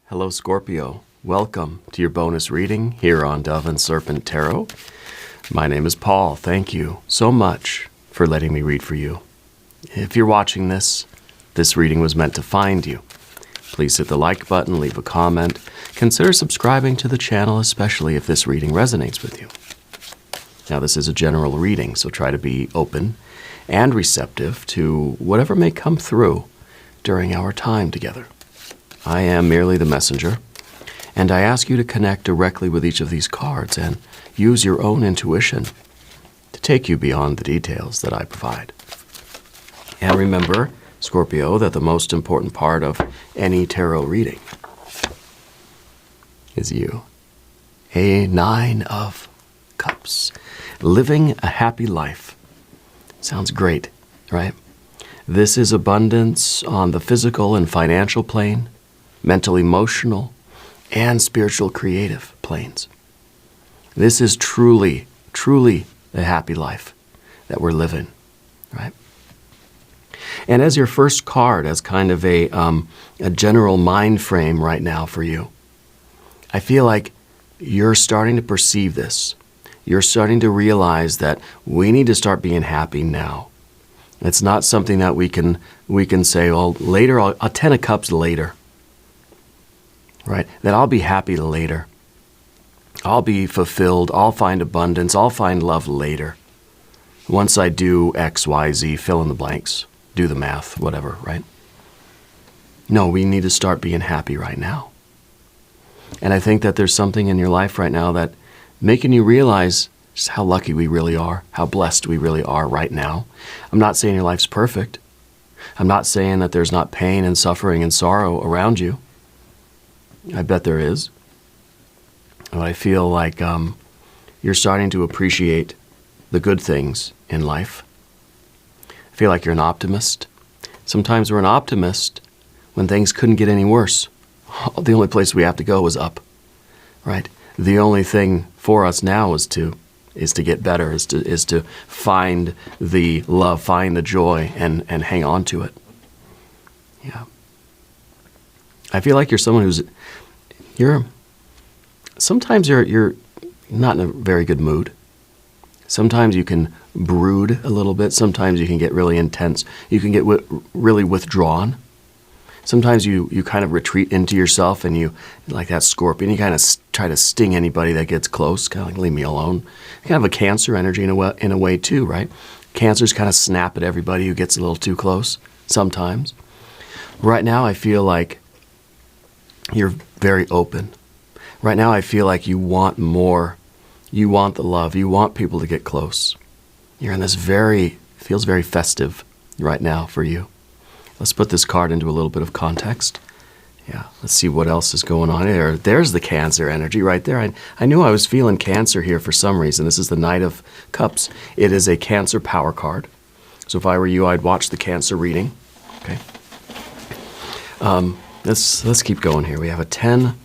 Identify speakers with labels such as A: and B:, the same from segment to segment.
A: Hello, Scorpio. Welcome to your bonus reading here on Dove and Serpent Tarot. My name is Paul. Thank you so much for letting me read for you. If you're watching this reading was meant to find you. Please hit the like button, leave a comment. Consider subscribing to the channel, especially if this reading resonates with you. Now, this is a general reading, so try to be open and receptive to whatever may come through during our time together. I am merely the messenger, and I ask you to connect directly with each of these cards and use your own intuition to take you beyond the details that I provide. And remember, Scorpio, that the most important part of any tarot reading is you. A Nine of Cups. Living a happy life. Sounds great, right? This is abundance on the physical and financial plane, mental, emotional, and spiritual creative planes. This is truly, truly a happy life that we're living, right? And as your first card, as kind of a general mind frame right now for you, I feel like you're starting to perceive this. You're starting to realize that we need to start being happy now. It's not something that we can say, well, later, I'll 10 of Cups later. Right? That I'll be happy later. I'll be fulfilled. I'll find abundance. I'll find love later. Once I do X, Y, Z, fill in the blanks, do the math, whatever, right? No, we need to start being happy right now. And I think that there's something in your life right now that making you realize just how lucky we really are, how blessed we really are right now. I'm not saying your life's perfect. I'm not saying that there's not pain and suffering and sorrow around you. I bet there is. But I feel like you're starting to appreciate the good things in life. I feel like you're an optimist. Sometimes we're an optimist when things couldn't get any worse. The only place we have to go is up, right? The only thing for us now is to get better, is to find the love, find the joy, and hang on to it. Yeah. I feel like you're someone sometimes you're not in a very good mood. Sometimes you can brood a little bit. Sometimes you can get really intense. You can get really withdrawn. Sometimes you kind of retreat into yourself and you, like that scorpion, you kind of try to sting anybody that gets close, kind of like leave me alone. Kind of a Cancer energy in a way too, right? Cancers kind of snap at everybody who gets a little too close sometimes. Right now I feel like you're very open. Right now I feel like you want more. You want the love. You want people to get close. You're in this feels very festive right now for you. Let's put this card into a little bit of context. Yeah, let's see what else is going on here. There's the Cancer energy right there. I knew I was feeling Cancer here for some reason. This is the Knight of Cups. It is a Cancer power card. So if I were you, I'd watch the Cancer reading. Okay. Let's keep going here. We have a 10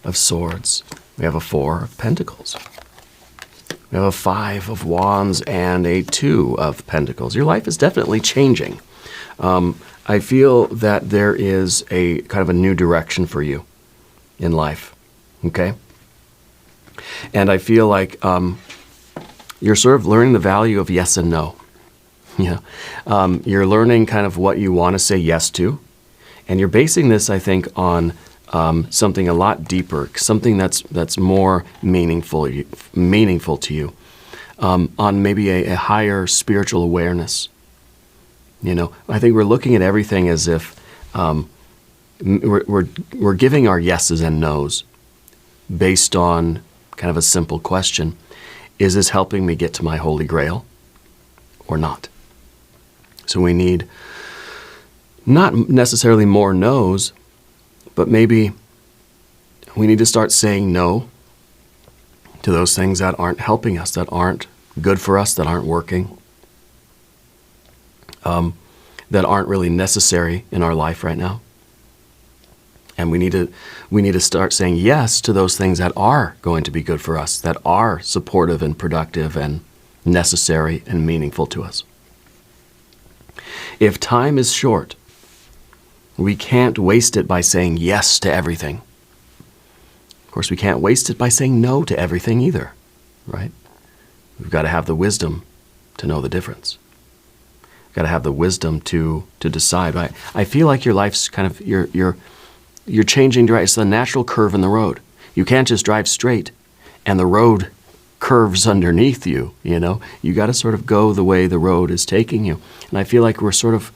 A: of Swords. We have a 4 of Pentacles. We have a 5 of Wands and a 2 of Pentacles. Your life is definitely changing. I feel that there is a kind of a new direction for you in life. Okay? And I feel like you're sort of learning the value of yes and no. Yeah. You're learning kind of what you want to say yes to. And you're basing this, I think, on something a lot deeper, something that's more meaningful to you, on maybe a higher spiritual awareness. You know, I think we're looking at everything as if we're giving our yeses and nos based on kind of a simple question: is this helping me get to my holy grail or not? So we need not necessarily more no's, but maybe we need to start saying no to those things that aren't helping us, that aren't good for us, that aren't working, that aren't really necessary in our life right now. And we need to start saying yes to those things that are going to be good for us, that are supportive and productive and necessary and meaningful to us. If time is short, we can't waste it by saying yes to everything. course, we can't waste it by saying no to everything either, right? We've got to have the wisdom to know the difference. We've got to have the wisdom to decide, right? I feel like your life's kind of, you're changing direction. It's the natural curve in the road. You can't just drive straight and the road curves underneath you, you know? You got to sort of go the way the road is taking you. And I feel like we're sort of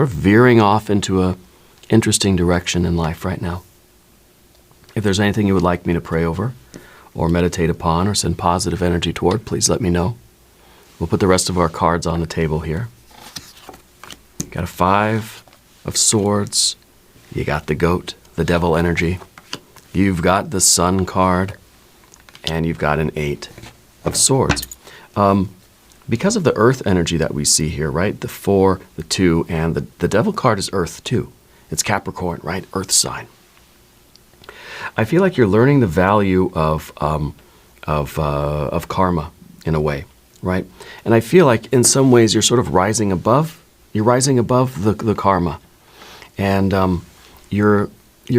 A: veering off into a interesting direction in life right now. If there's anything you would like me to pray over or meditate upon or send positive energy toward, please let me know. We'll put the rest of our cards on the table here. You got a 5 of Swords. You got the Goat, the Devil energy. You've got the Sun card. And you've got an 8 of Swords. Because of the Earth energy that we see here, right? The 4, the 2, and the Devil card is Earth too. It's Capricorn, right? Earth sign. I feel like you're learning the value of karma in a way, right? And I feel like in some ways you're sort of rising above. You're rising above the karma, and you're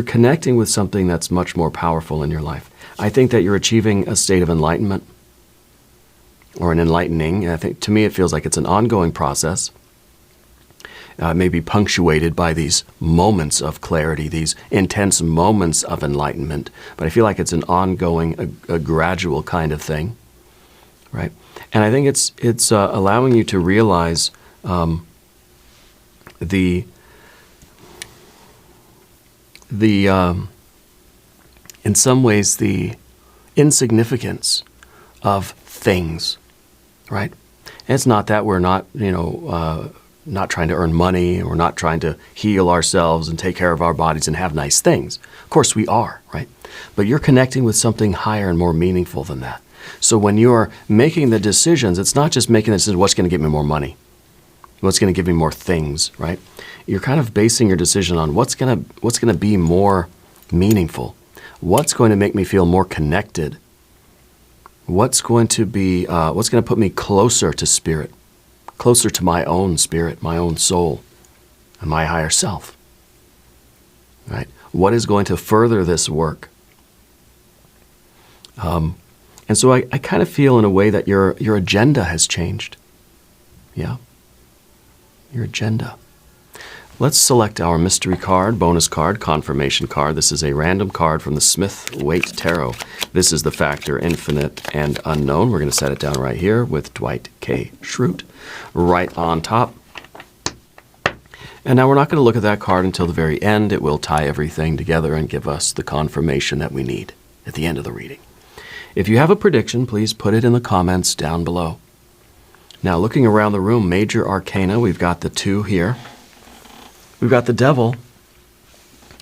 A: connecting with something that's much more powerful in your life. I think that you're achieving a state of enlightenment or an enlightening. I think to me it feels like it's an ongoing process. Maybe punctuated by these moments of clarity, these intense moments of enlightenment. But I feel like it's an ongoing, a gradual kind of thing, right? And I think it's allowing you to realize in some ways the insignificance of things, right? And it's not that we're not, not trying to earn money, or not trying to heal ourselves and take care of our bodies and have nice things. Of course we are, right? But you're connecting with something higher and more meaningful than that. So when you're making the decisions, it's not just making the decision, what's going to get me more money? What's going to give me more things, right? You're kind of basing your decision on what's going to be more meaningful. What's going to make me feel more connected? What's going to put me closer to spirit? Closer to my own spirit, my own soul, and my higher self, right? What is going to further this work? And so I kind of feel in a way that your agenda has changed. Yeah, your agenda. Let's select our mystery card, bonus card, confirmation card. This is a random card from the Smith-Waite Tarot. This is the factor infinite and unknown. We're going to set it down right here with Dwight K. Schrute right on top. And now we're not going to look at that card until the very end. It will tie everything together and give us the confirmation that we need at the end of the reading. If you have a prediction, please put it in the comments down below. Now, looking around the room, major arcana, we've got the 2 here. We've got the Devil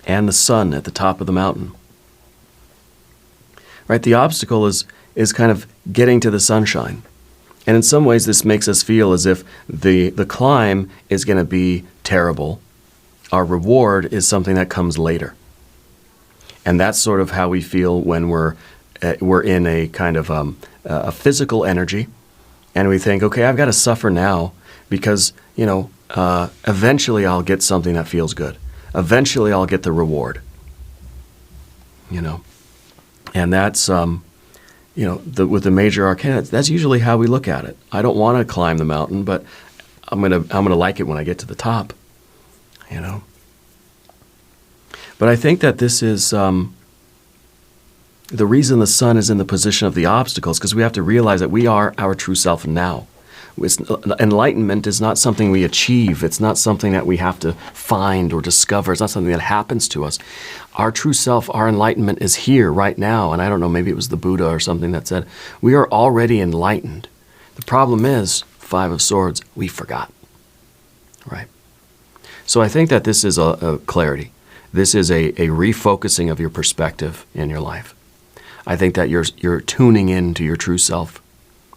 A: and the Sun at the top of the mountain. Right? The obstacle is kind of getting to the sunshine. And in some ways this makes us feel as if the climb is going to be terrible. Our reward is something that comes later. And that's sort of how we feel when we're in a kind of a physical energy, and we think, okay, I've got to suffer now because, eventually I'll get something that feels good. Eventually I'll get the reward. And that's, with the major arcana, that's usually how we look at it. I don't want to climb the mountain, but I'm gonna like it when I get to the top. But I think that this is the reason the Sun is in the position of the obstacles, because we have to realize that we are our true self now. Enlightenment is not something we achieve. It's not something that we have to find or discover. It's not something that happens to us. Our true self, our enlightenment is here right now. And I don't know, maybe it was the Buddha or something that said, we are already enlightened. The problem is, 5 of Swords, we forgot, right? So I think that this is a clarity. This is a refocusing of your perspective in your life. I think that you're tuning in to your true self.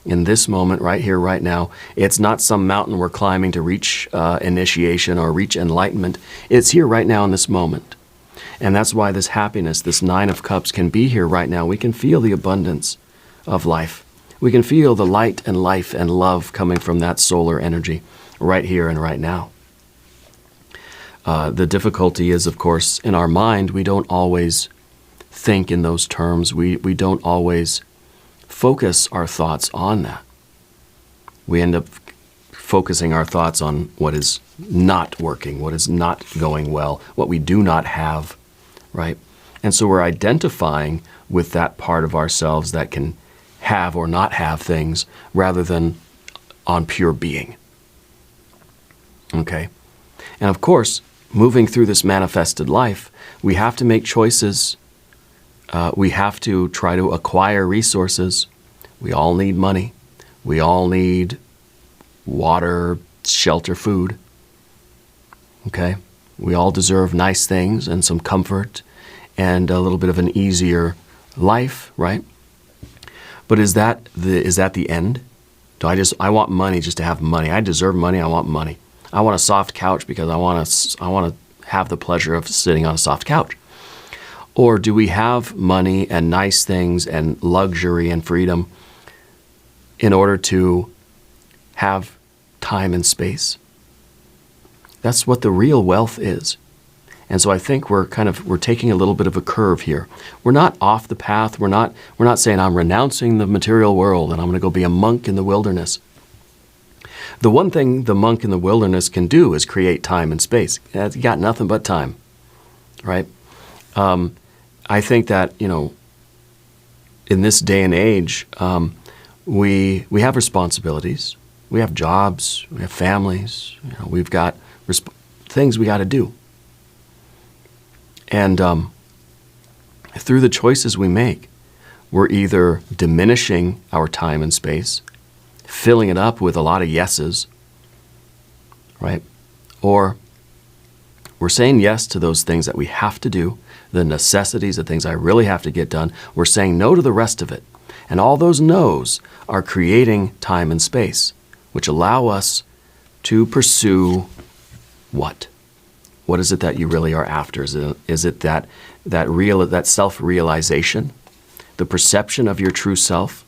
A: In this moment, right here, right now, it's not some mountain we're climbing to reach initiation or reach enlightenment. It's here right now in this moment. And that's why this happiness, this 9 of Cups can be here right now. We can feel the abundance of life. We can feel the light and life and love coming from that solar energy right here and right now. The difficulty is, of course, in our mind, we don't always think in those terms. We don't always focus our thoughts on that. We end up focusing our thoughts on what is not working, what is not going well, what we do not have, right? And so we're identifying with that part of ourselves that can have or not have things rather than on pure being. Okay? And of course, moving through this manifested life, we have to make choices. We have to try to acquire resources. We all need money. We all need water, shelter, food. Okay? We all deserve nice things and some comfort and a little bit of an easier life, right? But is that the end? I want money just to have money. I deserve money. I want money. I want a soft couch because I want to have the pleasure of sitting on a soft couch. Or do we have money and nice things and luxury and freedom in order to have time and space? That's what the real wealth is. And so I think we're taking a little bit of a curve here. We're not off the path. We're not saying I'm renouncing the material world and I'm going to go be a monk in the wilderness. The one thing the monk in the wilderness can do is create time and space. You got nothing but time, right? I think that, in this day and age, we have responsibilities. We have jobs. We have families. We've got things we got to do. And through the choices we make, we're either diminishing our time and space, filling it up with a lot of yeses, right? Or we're saying yes to those things that we have to do, the necessities, the things I really have to get done. We're saying no to the rest of it. And all those no's are creating time and space, which allow us to pursue what? What is it that you really are after? Is it that self-realization, the perception of your true self,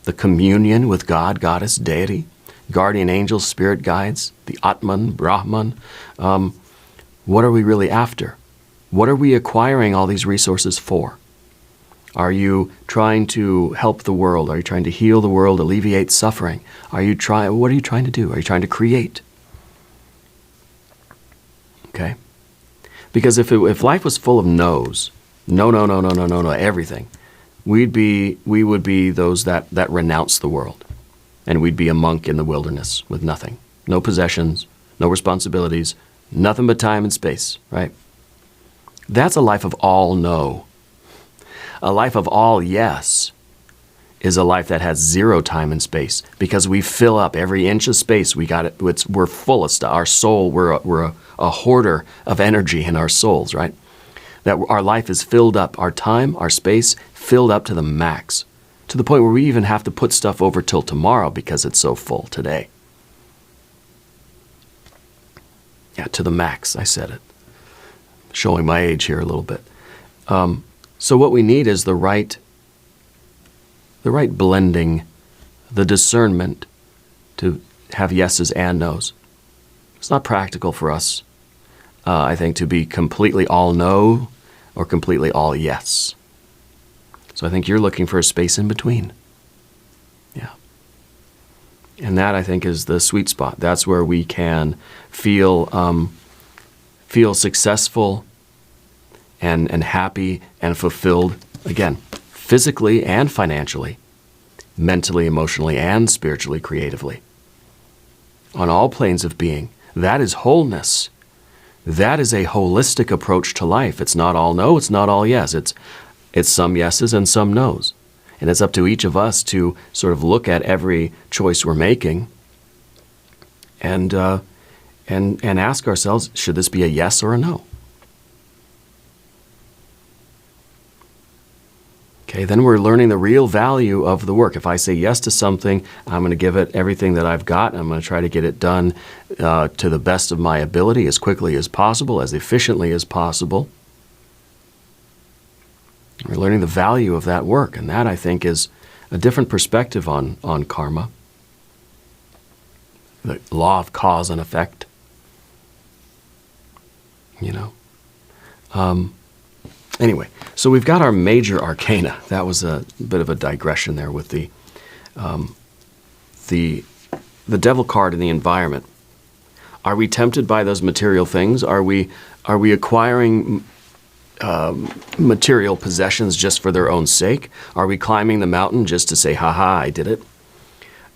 A: the communion with God, Goddess, Deity, guardian angels, spirit guides, the Atman, Brahman? What are we really after? What are we acquiring all these resources for? Are you trying to help the world? Are you trying to heal the world, alleviate suffering? What are you trying to do? Are you trying to create? Okay? Because if life was full of no's, no, everything, we would be those that renounce the world. And we'd be a monk in the wilderness with nothing. No possessions, no responsibilities, nothing but time and space, right? That's a life of all no. A life of all yes is a life that has zero time and space because we fill up every inch of space. We're full of stuff. Our soul, we're a hoarder of energy in our souls, right? That our life is filled up, our time, our space, filled up to the max, to the point where we even have to put stuff over till tomorrow because it's so full today. Yeah, to the max, I said it. Showing my age here a little bit. So what we need is the right blending, the discernment to have yeses and nos. It's not practical for us, I think, to be completely all no or completely all yes. So I think you're looking for a space in between. Yeah. And that, I think, is the sweet spot. That's where we can feel successful and happy and fulfilled, again, physically and financially, mentally, emotionally, and spiritually, creatively. On all planes of being. That is wholeness. That is a holistic approach to life. It's not all no, it's not all yes. It's some yeses and some nos. And it's up to each of us to sort of look at every choice we're making and ask ourselves, should this be a yes or a no? Okay, then we're learning the real value of the work. If I say yes to something, I'm going to give it everything that I've got. I'm going to try to get it done to the best of my ability, as quickly as possible, as efficiently as possible. We're learning the value of that work, and that, I think, is a different perspective on karma. The law of cause and effect. Anyway, so we've got our major arcana. That was a bit of a digression there with the devil card in the environment. Are we tempted by those material things? Are we acquiring material possessions just for their own sake? Are we climbing the mountain just to say, "Ha ha, I did it"?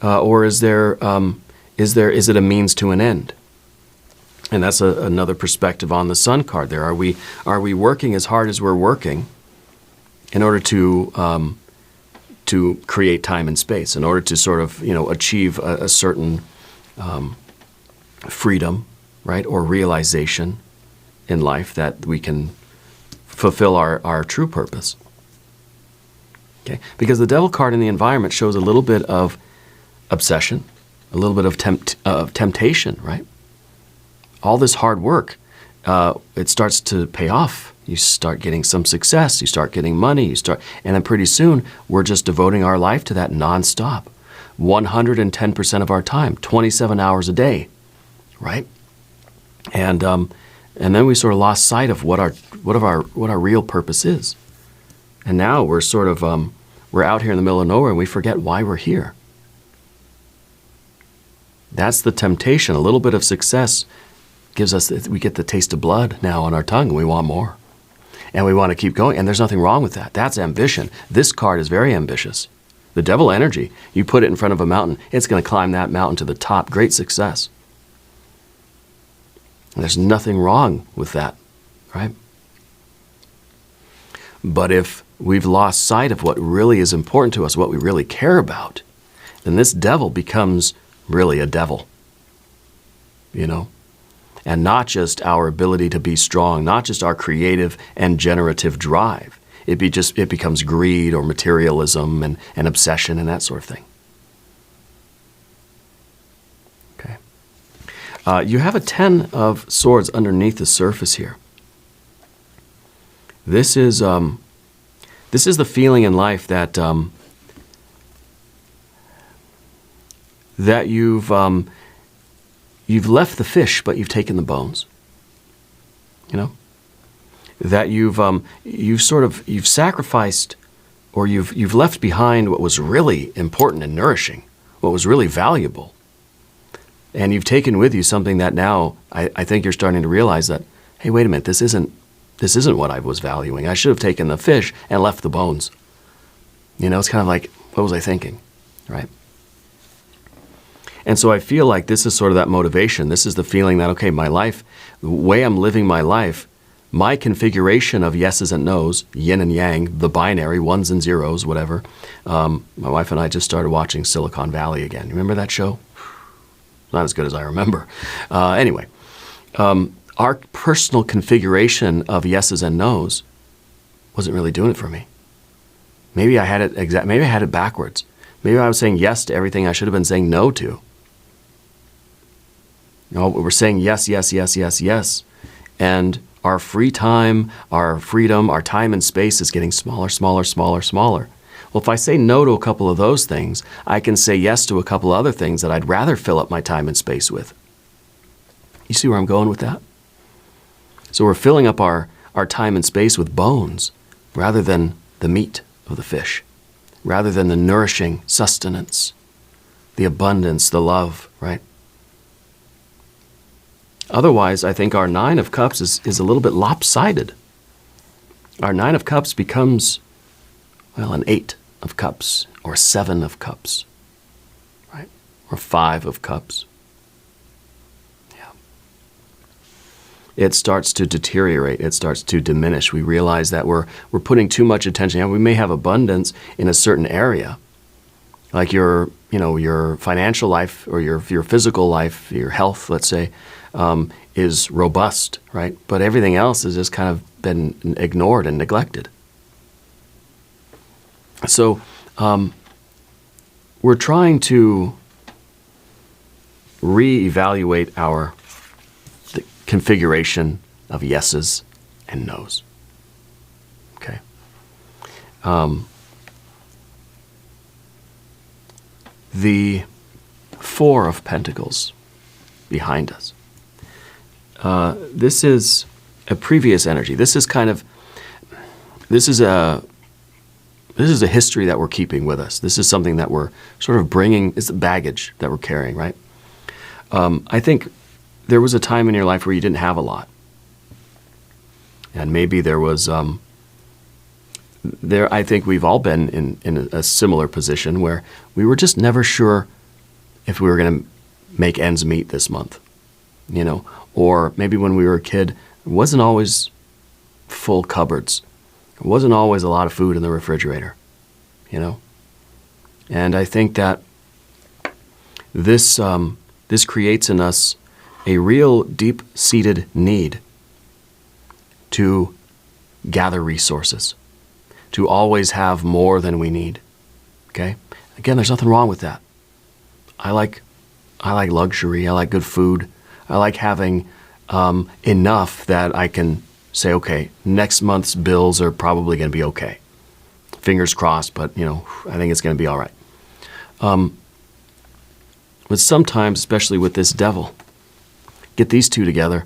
A: Or is it a means to an end? And that's another perspective on the Sun card. There, are we working as hard as we're working in order to create time and space, in order to sort of achieve a certain freedom, right, or realization in life that we can fulfill our true purpose. Okay, because the devil card in the environment shows a little bit of obsession, a little bit of temptation, right? All this hard work, it starts to pay off. You start getting some success, you start getting money, and then pretty soon we're just devoting our life to that nonstop. 110% of our time, 27 hours a day, right? And then we sort of lost sight of what our real purpose is. And now we're sort of we're out here in the middle of nowhere and we forget why we're here. That's the temptation. A little bit of success gives us, we get the taste of blood now on our tongue, and we want more. And we want to keep going, and there's nothing wrong with that. That's ambition. This card is very ambitious. The devil energy, you put it in front of a mountain, it's going to climb that mountain to the top. Great success. And there's nothing wrong with that, right? But if we've lost sight of what really is important to us, what we really care about, then this devil becomes really a devil, and not just our ability to be strong, not just our creative and generative drive. It becomes greed or materialism and obsession and that sort of thing. Okay. You have a 10 of Swords underneath the surface here. This is the feeling in life that that you've left the fish, but you've taken the bones. That you've sacrificed, or you've left behind what was really important and nourishing, what was really valuable, and you've taken with you something that now I think you're starting to realize that, hey, wait a minute, this isn't what I was valuing. I should have taken the fish and left the bones. It's kind of like, what was I thinking, right? And so I feel like this is sort of that motivation. This is the feeling that, okay, my life, the way I'm living my life, my configuration of yeses and nos, yin and yang, the binary, ones and zeros, whatever. My wife and I just started watching Silicon Valley again. You remember that show? Not as good as I remember. Anyway, our personal configuration of yeses and nos wasn't really doing it for me. Maybe I had it backwards. Maybe I was saying yes to everything I should have been saying no to. We're saying yes, yes, yes, yes, yes. And our free time, our freedom, our time and space is getting smaller, smaller, smaller, smaller. Well, if I say no to a couple of those things, I can say yes to a couple other things that I'd rather fill up my time and space with. You see where I'm going with that? So we're filling up our time and space with bones rather than the meat of the fish, rather than the nourishing sustenance, the abundance, the love, right? Otherwise, I think our 9 of Cups is a little bit lopsided. Our 9 of Cups becomes, an 8 of Cups, or 7 of Cups, right? Or 5 of Cups. Yeah. It starts to deteriorate. It starts to diminish. We realize that we're putting too much attention. We may have abundance in a certain area, like your financial life or your physical life, your health, let's say, is robust, right? But everything else has just kind of been ignored and neglected. So we're trying to reevaluate the configuration of yeses and nos. Okay. The 4 of Pentacles behind us. This is a previous energy. This is kind of, this is a history that we're keeping with us. This is something that we're sort of bringing. It's a baggage that we're carrying, right? I think there was a time in your life where you didn't have a lot. And maybe there was, I think we've all been in a similar position where we were just never sure if we were going to make ends meet this month, you know? Or maybe when we were a kid, it wasn't always full cupboards. It wasn't always a lot of food in the refrigerator, you know? And I think that this creates in us a real deep-seated need to gather resources, to always have more than we need, okay? Again, there's nothing wrong with that. I like luxury. I like good food. I like having enough that I can say, okay, next month's bills are probably going to be okay. Fingers crossed, but you know, I think it's going to be all right. But sometimes, especially with this devil, get these two together,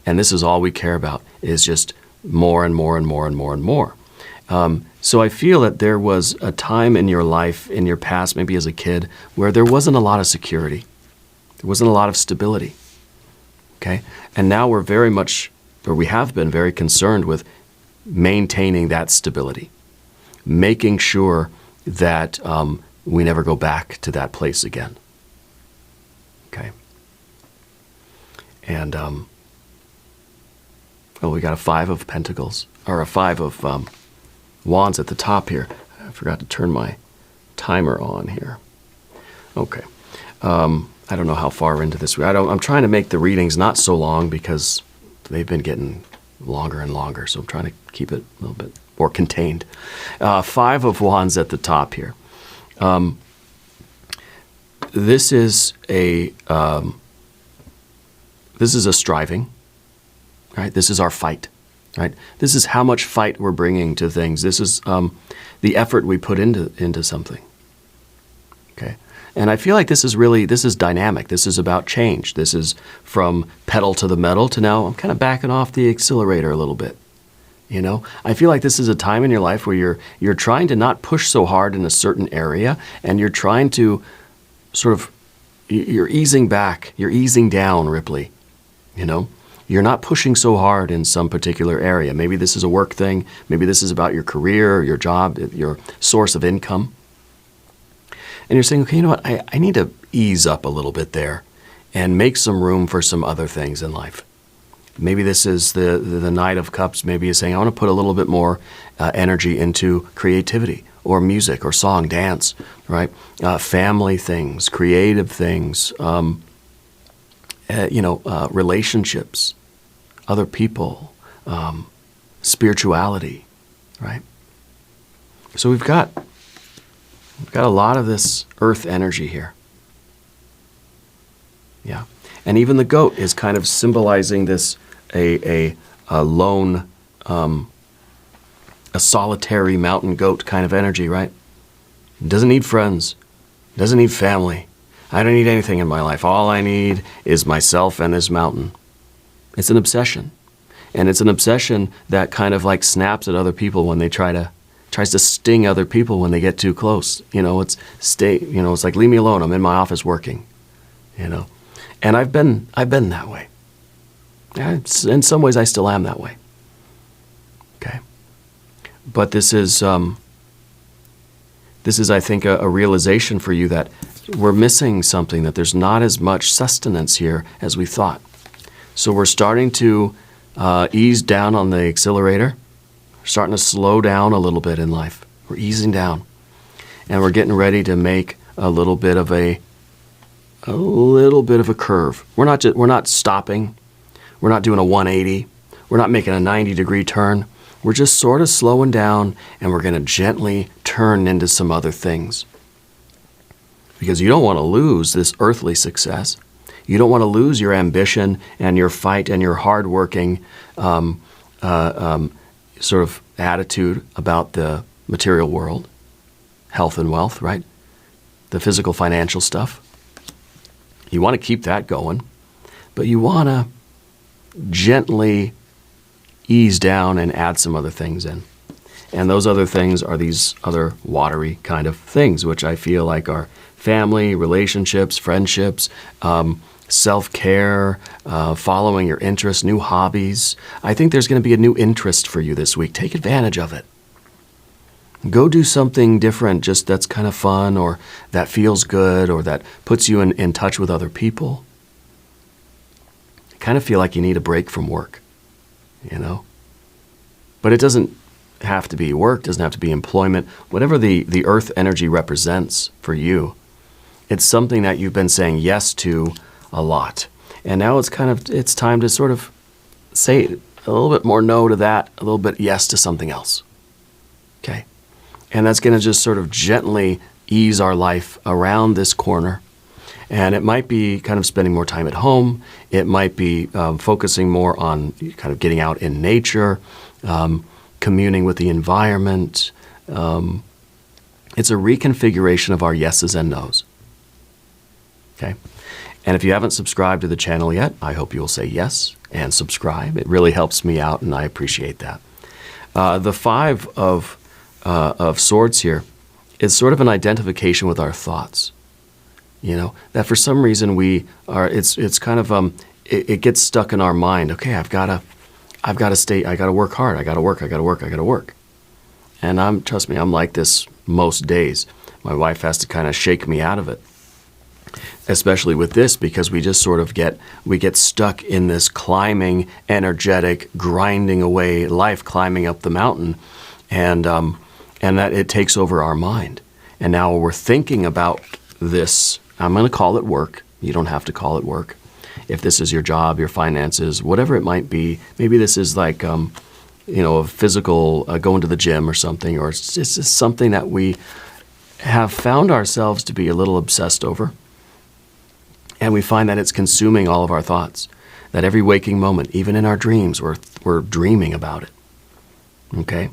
A: and this is all we care about, is just more and more and more and more and more. So I feel that there was a time in your life, in your past, maybe as a kid, where there wasn't a lot of security. There wasn't a lot of stability. Okay? And now we're very much, or we have been very concerned with maintaining that stability, making sure that we never go back to that place again. Okay? And, we got a 5 of Pentacles, or a 5 of Wands at the top here. I forgot to turn my timer on here. Okay. I don't know how far into this. I'm trying to make the readings not so long because they've been getting longer and longer, so I'm trying to keep it a little bit more contained. 5 of Wands at the top here. This is a striving, right? This is our fight, right? This is how much fight we're bringing to things. This is the effort we put into something, okay? And I feel like this is dynamic. This is about change. This is from pedal to the metal to now I'm kind of backing off the accelerator a little bit, you know? I feel like this is a time in your life where you're trying to not push so hard in a certain area, and you're trying to sort of, you're easing back, you're easing down, Ripley, you know? You're not pushing so hard in some particular area. Maybe this is a work thing. Maybe this is about your career, your job, your source of income. And you're saying, okay, you know what? I need to ease up a little bit there and make some room for some other things in life. Maybe this is the Knight of Cups. Maybe you're saying, I want to put a little bit more energy into creativity or music or song, dance, right? Family things, creative things, relationships, other people, spirituality, right? So we've got a lot of this earth energy here. Yeah. And even the goat is kind of symbolizing this, a lone, a solitary mountain goat kind of energy, right? Doesn't need friends, doesn't need family. I don't need anything in my life. All I need is myself and this mountain. It's an obsession. And it's an obsession that kind of like snaps at other people when they tries to sting other people when they get too close. You know, it's like, leave me alone. I'm in my office working, you know. And I've been that way. Yeah, in some ways I still am that way. Okay. But this is I think a realization for you that we're missing something, that there's not as much sustenance here as we thought. So we're starting to ease down on the accelerator. We're starting to slow down a little bit in life. We're easing down. And we're getting ready to make a little bit of a curve. We're not stopping. We're not doing a 180. We're not making a 90-degree turn. We're just sort of slowing down, and we're going to gently turn into some other things. Because you don't want to lose this earthly success. You don't want to lose your ambition and your fight and your hard-working sort of attitude about the material world, health and wealth, right? The physical, financial stuff. You want to keep that going, but you want to gently ease down and add some other things in. And those other things are these other watery kind of things, which I feel like are family, relationships, friendships, self-care, following your interests, new hobbies. I think there's going to be a new interest for you this week. Take advantage of it. Go do something different, just that's kind of fun, or that feels good, or that puts you in touch with other people. I kind of feel like you need a break from work, you know? But it doesn't have to be work, doesn't have to be employment. Whatever the earth energy represents for you, it's something that you've been saying yes to a lot. And now it's time to sort of say a little bit more no to that, a little bit yes to something else. Okay? And that's going to just sort of gently ease our life around this corner. And it might be kind of spending more time at home. It might be focusing more on kind of getting out in nature, communing with the environment. It's a reconfiguration of our yeses and nos. Okay? And if you haven't subscribed to the channel yet, I hope you'll say yes and subscribe. It really helps me out, and I appreciate that. The Five of Swords here is sort of an identification with our thoughts. You know, that for some reason it's kind of, it gets stuck in our mind. Okay, I've got to work hard. I got to work. And trust me, I'm like this most days. My wife has to kind of shake me out of it. Especially with this, because we just sort of get stuck in this climbing, energetic, grinding away life, climbing up the mountain, and that it takes over our mind. And now we're thinking about this. I'm going to call it work. You don't have to call it work. If this is your job, your finances, whatever it might be, maybe this is like a physical going to the gym or something, or it's just something that we have found ourselves to be a little obsessed over. And we find that it's consuming all of our thoughts. That every waking moment, even in our dreams, we're dreaming about it. Okay?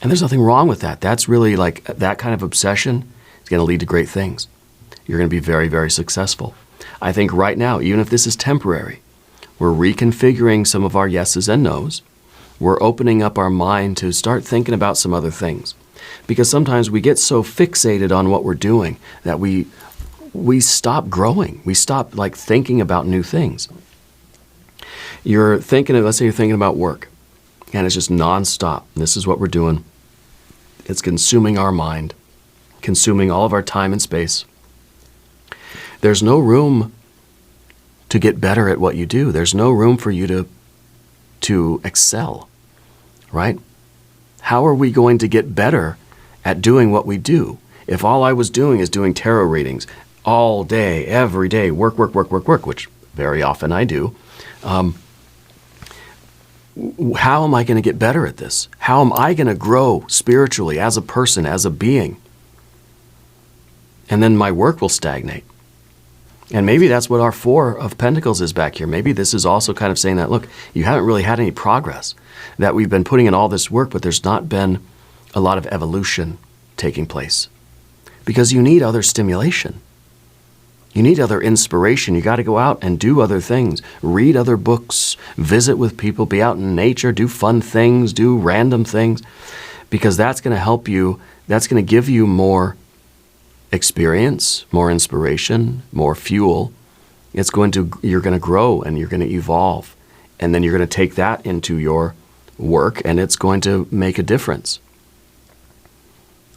A: And there's nothing wrong with that. That's really like that kind of obsession is going to lead to great things. You're going to be very, very successful. I think right now, even if this is temporary, we're reconfiguring some of our yeses and nos. We're opening up our mind to start thinking about some other things. Because sometimes we get so fixated on what we're doing that we stop growing. We stop thinking about new things. Let's say you're thinking about work, and it's just nonstop. This is what we're doing. It's consuming our mind, consuming all of our time and space. There's no room to get better at what you do. There's no room for you to excel, right? How are we going to get better at doing what we do if all I was doing is doing tarot readings all day, every day, work, which very often I do? How am I going to get better at this? How am I going to grow spiritually as a person, as a being? And then my work will stagnate. And maybe that's what our Four of Pentacles is back here. Maybe this is also kind of saying that, look, you haven't really had any progress, that we've been putting in all this work, but there's not been a lot of evolution taking place. Because you need other stimulation. You need other inspiration. You got to go out and do other things. Read other books, visit with people, be out in nature, do fun things, do random things. Because that's going to help you, that's going to give you more experience, more inspiration, more fuel. You're going to grow and you're going to evolve. And then you're going to take that into your work and it's going to make a difference.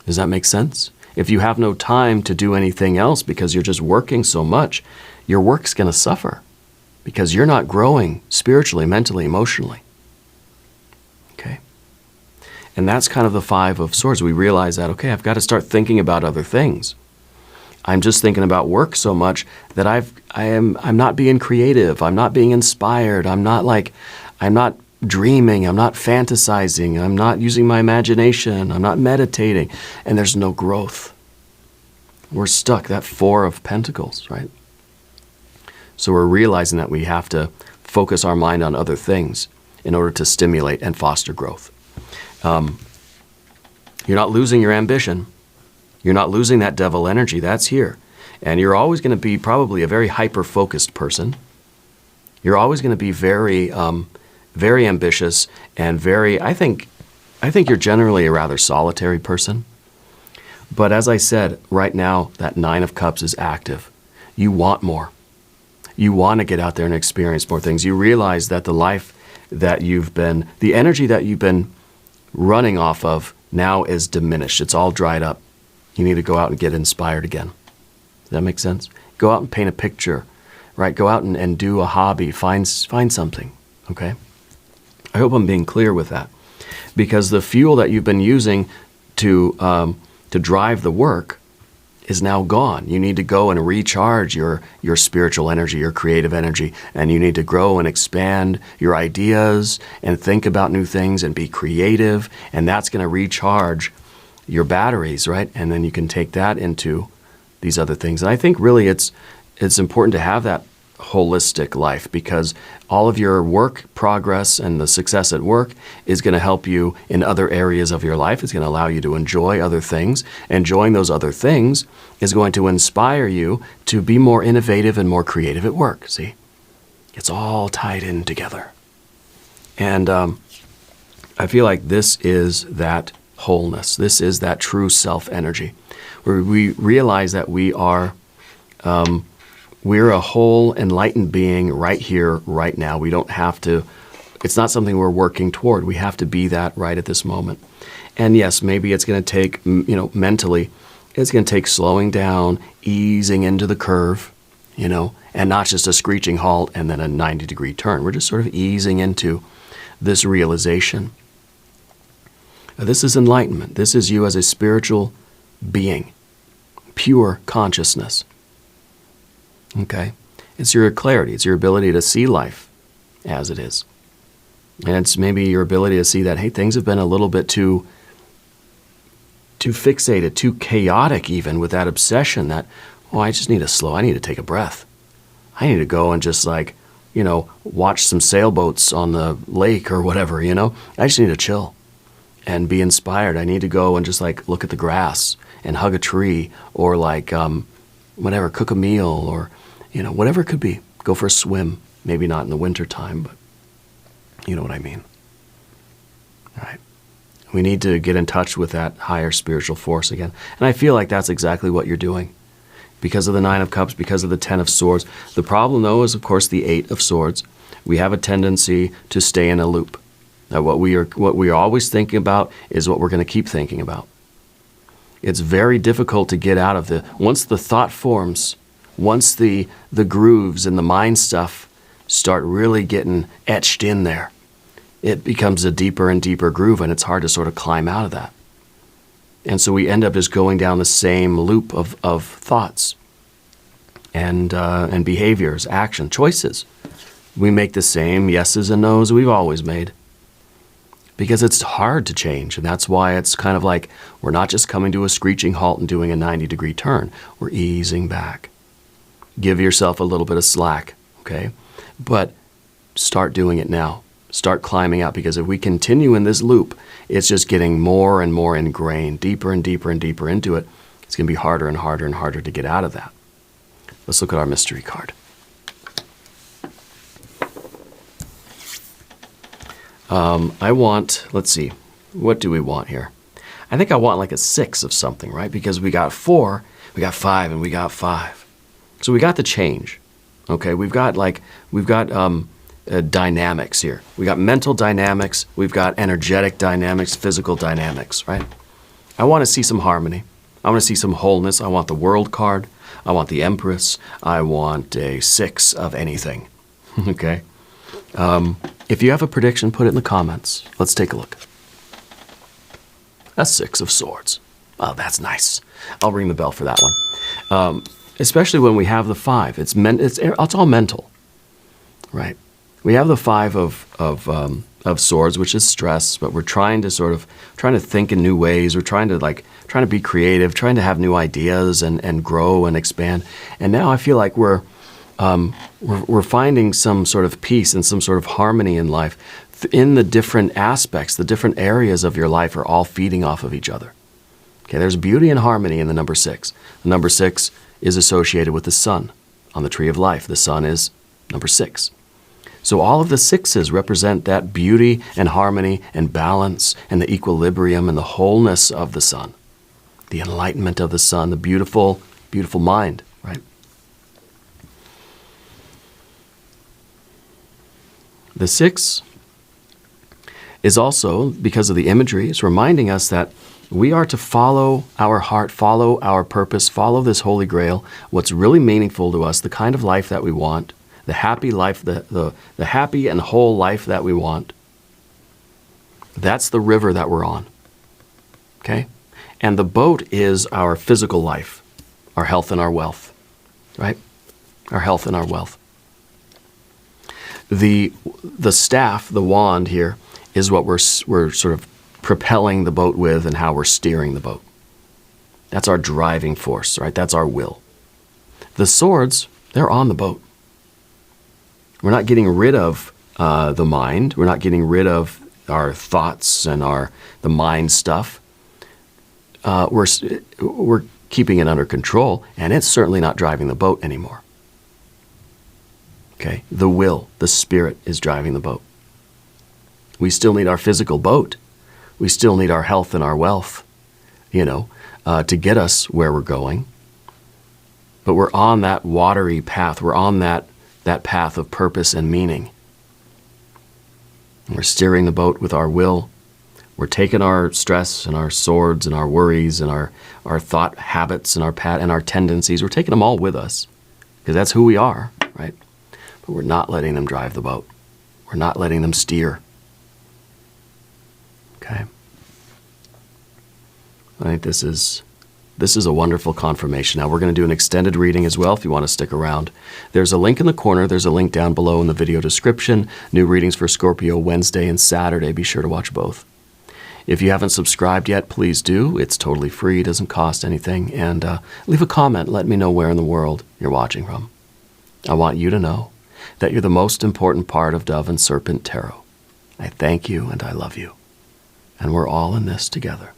A: Does that make sense? If you have no time to do anything else because you're just working so much, your work's going to suffer because you're not growing spiritually, mentally, emotionally. Okay? And that's kind of the Five of Swords. We realize that, okay, I've got to start thinking about other things. I'm just thinking about work so much that I'm not being creative. I'm not being inspired. I'm not dreaming. I'm not fantasizing. I'm not using my imagination. I'm not meditating. And there's no growth. We're stuck. That Four of Pentacles, right? So we're realizing that we have to focus our mind on other things in order to stimulate and foster growth. You're not losing your ambition. You're not losing that devil energy. That's here. And you're always going to be probably a very hyper-focused person. You're always going to be very, very ambitious and very, I think, I think you're generally a rather solitary person. But as I said, right now, that Nine of Cups is active. You want more. You want to get out there and experience more things. You realize that the life that the energy that you've been running off of now is diminished. It's all dried up. You need to go out and get inspired again. Does that make sense? Go out and paint a picture, right? Go out and do a hobby. Find something, okay? I hope I'm being clear with that. Because the fuel that you've been using to drive the work is now gone. You need to go and recharge your spiritual energy, your creative energy, and you need to grow and expand your ideas and think about new things and be creative, and that's going to recharge your batteries, right? And then you can take that into these other things. And I think really it's important to have that holistic life, because all of your work progress and the success at work is going to help you in other areas of your life. It's going to allow you to enjoy other things. Enjoying those other things is going to inspire you to be more innovative and more creative at work. See, it's all tied in together. And I feel like this is that wholeness. This is that true self energy, where we realize that we're a whole enlightened being right here, right now. We don't have to, it's not something we're working toward. We have to be that right at this moment. And yes, maybe it's going to take, mentally, it's going to take slowing down, easing into the curve, and not just a screeching halt and then a 90-degree turn. We're just sort of easing into this realization. This is enlightenment. This is you as a spiritual being, pure consciousness. Okay? It's your clarity. It's your ability to see life as it is. And it's maybe your ability to see that, hey, things have been a little bit too fixated, too chaotic even, with that obsession that, I just need to slow. I need to take a breath. I need to go and just watch some sailboats on the lake or whatever, I just need to chill and be inspired. I need to go and just look at the grass and hug a tree, or whatever, cook a meal, or whatever it could be. Go for a swim. Maybe not in the winter time, but you know what I mean. All right. We need to get in touch with that higher spiritual force again. And I feel like that's exactly what you're doing. Because of the Nine of Cups, because of the Ten of Swords. The problem, though, is, of course, the Eight of Swords. We have a tendency to stay in a loop. Now, what we are always thinking about is what we're going to keep thinking about. It's very difficult to get out of once the thought forms, once the grooves and the mind stuff start really getting etched in there, it becomes a deeper and deeper groove, and it's hard to sort of climb out of that. And so we end up just going down the same loop of thoughts and behaviors, action, choices. We make the same yeses and nos we've always made, because it's hard to change. And that's why it's kind of like we're not just coming to a screeching halt and doing a 90-degree turn. We're easing back. Give yourself a little bit of slack, okay? But start doing it now. Start climbing out, because if we continue in this loop, it's just getting more and more ingrained, deeper and deeper and deeper into it. It's going to be harder and harder and harder to get out of that. Let's look at our mystery card. Let's see, what do we want here? I think I want a 6 of something, right? Because we got 4, we got 5, and we got 5. So we got the change, okay? We've got dynamics here. We got mental dynamics, we've got energetic dynamics, physical dynamics, right? I want to see some harmony. I want to see some wholeness. I want the World card. I want the Empress. I want a 6 of anything, okay? If you have a prediction, put it in the comments. Let's take a look. A 6 of Swords. Oh, that's nice. I'll ring the bell for that one. Especially when we have the 5. It's all mental, right? We have the 5 of Swords, which is stress, but we're trying to think in new ways. We're trying to be creative, trying to have new ideas and grow and expand. And now I feel like we're finding some sort of peace and some sort of harmony in life. In the different aspects, the different areas of your life are all feeding off of each other. Okay, there's beauty and harmony in the number 6. The number 6 is associated with the sun on the tree of life. The sun is number 6. So all of the sixes represent that beauty and harmony and balance and the equilibrium and the wholeness of the sun, the enlightenment of the sun, the beautiful, beautiful mind, right? The six is also, because of the imagery, it's reminding us that we are to follow our heart, follow our purpose, follow this Holy Grail, what's really meaningful to us, the kind of life that we want, the happy life, the happy and whole life that we want. That's the river that we're on, okay? And the boat is our physical life, our health and our wealth, right? Our health and our wealth. The staff, the wand here, is what we're sort of propelling the boat with and how we're steering the boat. That's our driving force, right? That's our will. The swords, they're on the boat. We're not getting rid of the mind. We're not getting rid of our thoughts and the mind stuff. We're keeping it under control, and it's certainly not driving the boat anymore. Okay? The will, the spirit is driving the boat. We still need our physical boat. We still need our health and our wealth, to get us where we're going. But we're on that watery path. We're on that path of purpose and meaning. And we're steering the boat with our will. We're taking our stress and our swords and our worries and our thought habits and our tendencies. We're taking them all with us because that's who we are, right? But we're not letting them drive the boat. We're not letting them steer. Okay. I think this is a wonderful confirmation. Now we're going to do an extended reading as well if you want to stick around. There's a link in the corner. There's a link down below in the video description. New readings for Scorpio Wednesday and Saturday. Be sure to watch both. If you haven't subscribed yet, please do. It's totally free. It doesn't cost anything. And leave a comment. Let me know where in the world you're watching from. I want you to know that you're the most important part of Dove and Serpent Tarot. I thank you and I love you. And we're all in this together.